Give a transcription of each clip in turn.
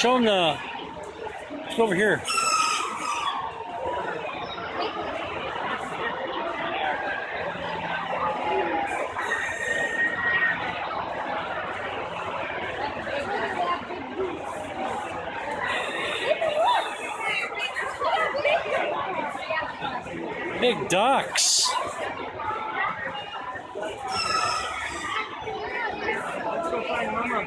Show him the. It's over here. Big ducks. Let's go find Mama.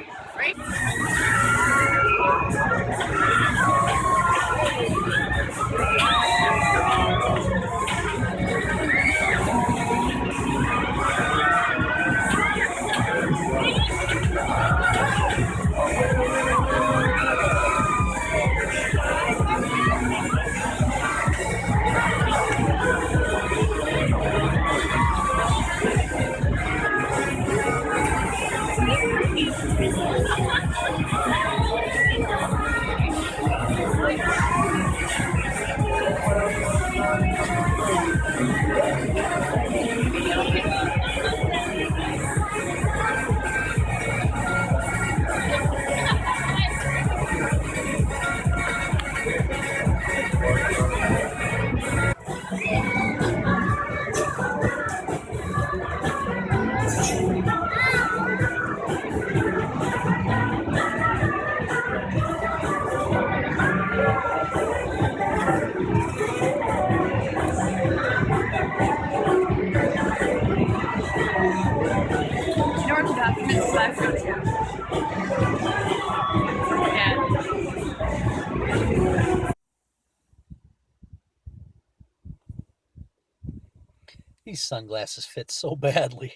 These sunglasses fit so badly.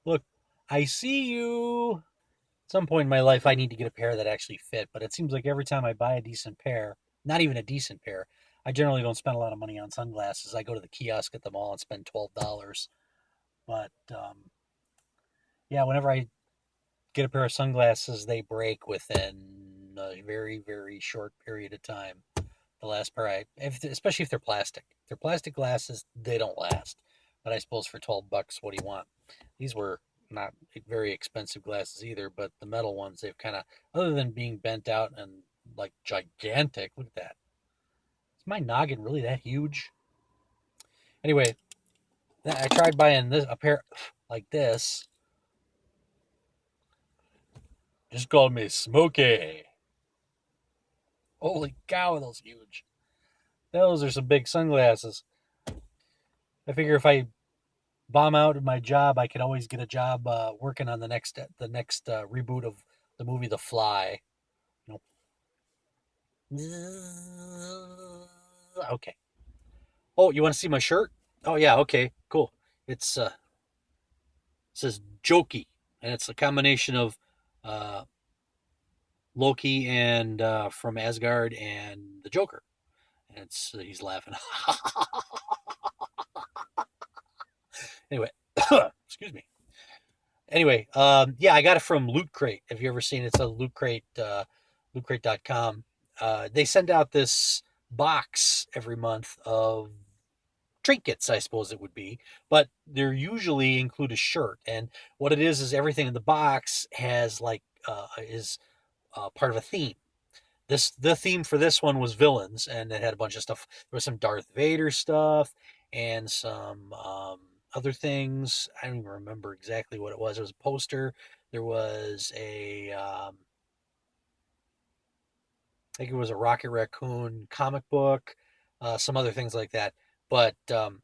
Look, I see you. At some point in my life, I need to get a pair that actually fit, but it seems like every time I buy a decent pair, not even a decent pair, I generally don't spend a lot of money on sunglasses. I go to the kiosk at the mall and spend $12. But, yeah, whenever I get a pair of sunglasses, they break within a very, very short period of time. The last pair especially if they're plastic. If they're plastic glasses, they don't last. But I suppose for $12, what do you want? These were not very expensive glasses either, but the metal ones, they've kind of, other than being bent out and like gigantic, look at that. Is my noggin really that huge? Anyway, I tried buying a pair like this. Just called me Smokey. Holy cow, those huge. Those are some big sunglasses. I figure if I bomb out of my job, I could always get a job working on the next reboot of the movie The Fly. Okay. Oh, you want to see my shirt? Oh yeah, okay, cool. It says Jokey, and it's a combination of Loki and from Asgard and the Joker. And he's laughing. Anyway, excuse me. Anyway, yeah, I got it from Loot Crate. Have you ever seen it? It's a Loot Crate, lootcrate.com. They send out this box every month of trinkets, I suppose it would be, but they usually include a shirt. And what it is everything in the box has is part of a theme. The theme for this one was villains, and it had a bunch of stuff. There was some Darth Vader stuff and some other things. I don't even remember exactly what it was. It was a poster. There was I think it was a Rocket Raccoon comic book, some other things like that. But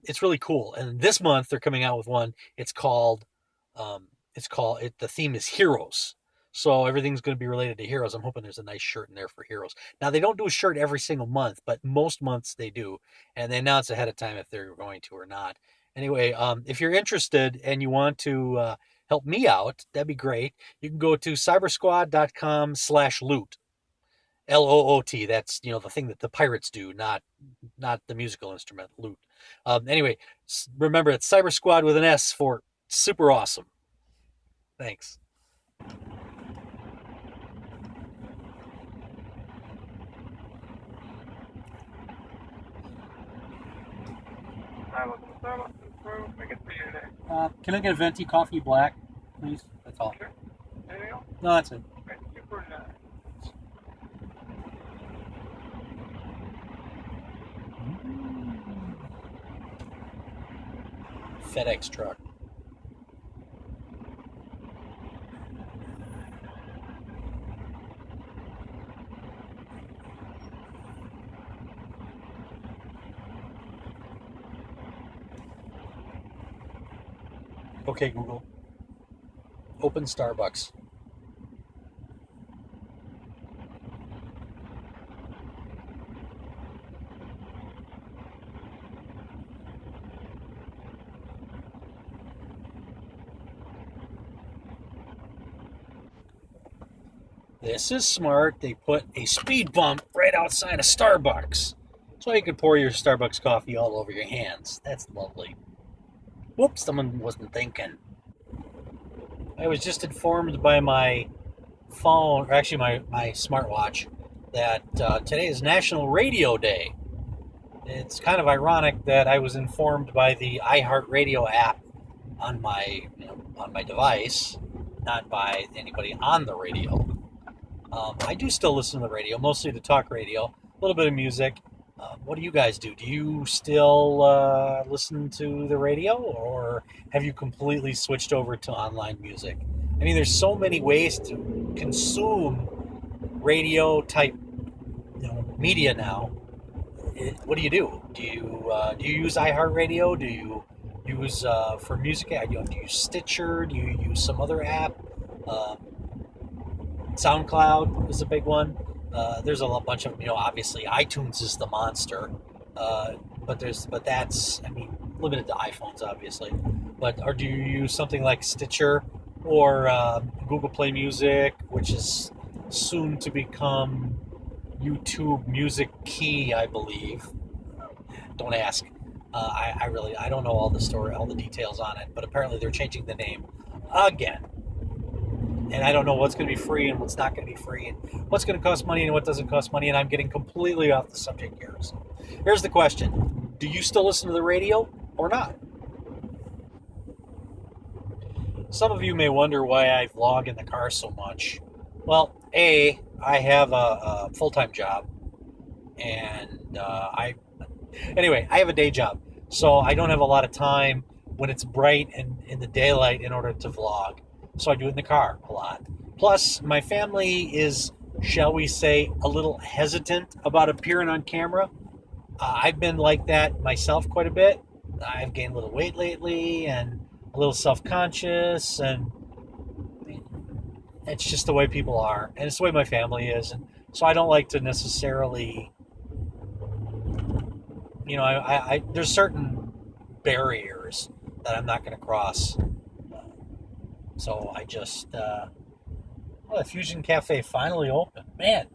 it's really cool. And this month they're coming out with one. The theme is heroes. So everything's going to be related to heroes. I'm hoping there's a nice shirt in there for heroes. Now, they don't do a shirt every single month, but most months they do. And they announce ahead of time if they're going to or not. Anyway, if you're interested and you want to help me out, that'd be great. You can go to cybersquad.com/loot. LOOT. That's, the thing that the pirates do, not the musical instrument, loot. Anyway, remember, it's Cyber Squad with an S for super awesome. Thanks. Can I get a venti coffee black, please? That's all. Sure. Anything else? No, that's it. Okay, super nice. FedEx truck. Okay, Google. Open Starbucks. This is smart. They put a speed bump right outside of Starbucks. So you could pour your Starbucks coffee all over your hands. That's lovely. Whoops, someone wasn't thinking. I was just informed by my phone, or actually my smartwatch, that today is National Radio Day. It's kind of ironic that I was informed by the iHeartRadio app on my device, not by anybody on the radio. I do still listen to the radio, mostly to talk radio, a little bit of music. What do you guys do? Do you still listen to the radio, or have you completely switched over to online music? I mean, there's so many ways to consume radio type media now. What do you do? Do you use iHeartRadio? Do you use for music? Do you use Stitcher? Do you use some other app? SoundCloud is a big one. There's a bunch of obviously iTunes is the monster, but that's limited to iPhones obviously. Or do you use something like Stitcher or Google Play Music, which is soon to become YouTube Music Key, I believe. Don't ask. I don't know all the details on it, but apparently they're changing the name again. And I don't know what's going to be free and what's not going to be free, and what's going to cost money and what doesn't cost money, and I'm getting completely off the subject here. So here's the question. Do you still listen to the radio or not? Some of you may wonder why I vlog in the car so much. Well, I have a full-time job, and I have a day job, so I don't have a lot of time when it's bright and in the daylight in order to vlog. So I do it in the car a lot. Plus, my family is, shall we say, a little hesitant about appearing on camera. I've been like that myself quite a bit. I've gained a little weight lately and a little self-conscious, and it's just the way people are, and it's the way my family is. And so I don't like to necessarily, there's certain barriers that I'm not going to cross. So I just, the Fusion Cafe finally opened. Man,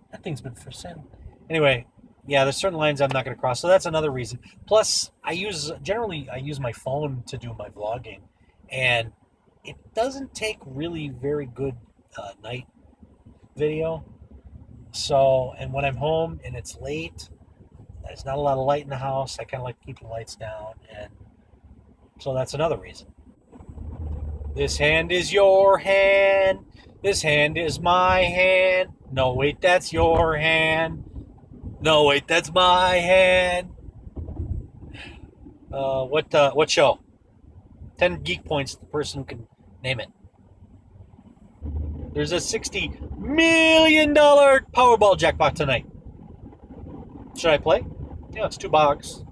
that thing's been for sale. Anyway, yeah, there's certain lines I'm not going to cross. So that's another reason. Plus, I use my phone to do my vlogging, and it doesn't take really very good night video. So, and when I'm home and it's late, there's not a lot of light in the house. I kind of like to keep the lights down, and so that's another reason. This hand is your hand. This hand is my hand. No, wait, that's your hand. No, wait, that's my hand. What show? 10 geek points to the person who can name it. There's a $60 million Powerball jackpot tonight. Should I play? Yeah, it's $2.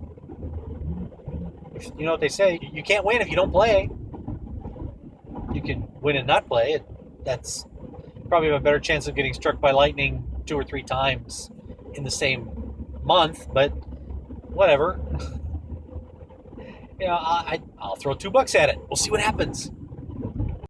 You know what they say, you can't win if you don't play. You can win and not play. That's probably a better chance of getting struck by lightning 2 or 3 times in the same month, but whatever. I'll throw $2 at it. We'll see what happens.